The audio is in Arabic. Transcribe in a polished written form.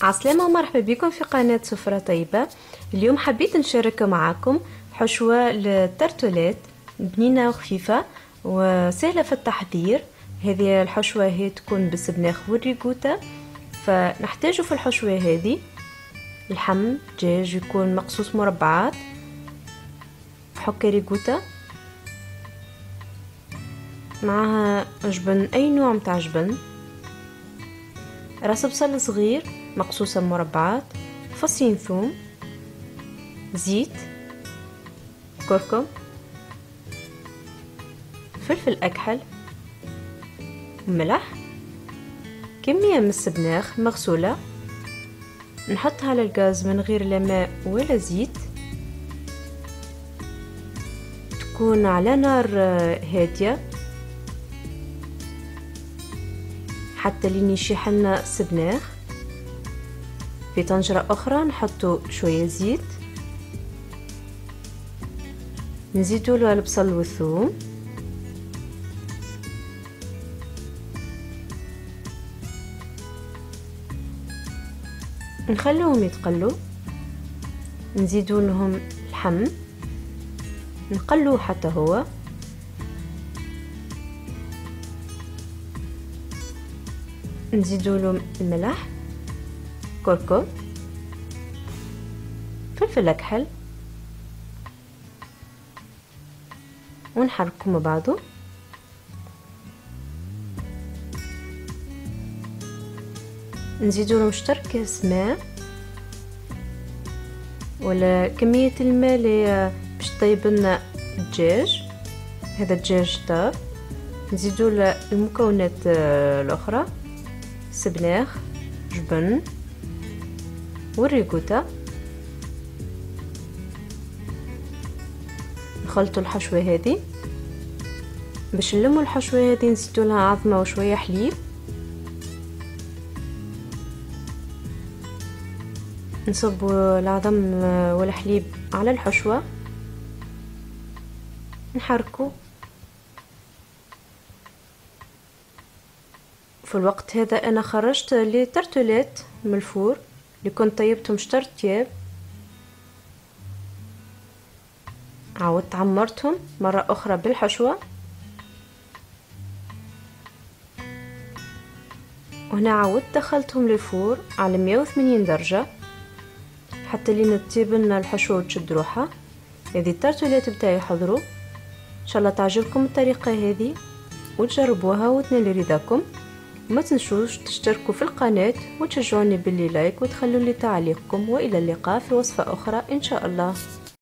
عسلامة ومرحبا بكم في قناة سفرة طيبة. اليوم حبيت نشارك معاكم حشوة للترتولات بنينة وخفيفة وسهلة في التحضير. هذه الحشوة هي تكون بالسبناخ والريكوتا. فنحتاج في الحشوة هذه اللحم دجاج يكون مقصوص مربعات، حكة ريكوتا معها جبن، أي نوع متاع جبن، راس بصل صغير مقصوصة مربعات، فصين ثوم، زيت، كركم، فلفل أكحل، ملح، كمية من السبناخ مغسولة. نحطها على الغاز من غير لا ماء ولا زيت، تكون على نار هادية حتى لين يشيح لنا السبناخ. في طنجرة أخرى نحطو شوية زيت، نزيدو له البصل والثوم، نخلوهم يتقلوا، نزيدو لهم اللحم نقلوه حتى هو، نزيدو لهم الملح، كركم، فلفل أكحل، ونحركهم مع بعضو. نزيدو لهم شطر كاس ماء ولا كمية الماء اللي باش طيب لنا الدجاج. هذا الدجاج طاب، نزيدو له المكونات الاخرى، سبناخ، جبن، والريكوتا. نخلطوا الحشوة هذه. باش نلموا الحشوة هذه نزيدوا لها عظمة وشوية حليب، نصبوا العظم والحليب على الحشوة، نحركوا. في الوقت هذا انا خرجت لي ترتولات من الفور اللي كنت طيبتهم شطر طياب، عاودت عمرتهم مرة اخرى بالحشوة، وهنا عاودت دخلتهم للفور على 180 درجة حتى لين تطيب لنا الحشوة وتشد روحها. هذه الترتولات بتاعي حضروا، ان شاء الله تعجبكم الطريقة هذه وتجربوها وتنال رضاكم. ما تنسوش تشتركوا في القناة وتشجعوني باللي لايك وتخلوا لي تعليقكم، والى اللقاء في وصفة اخرى ان شاء الله.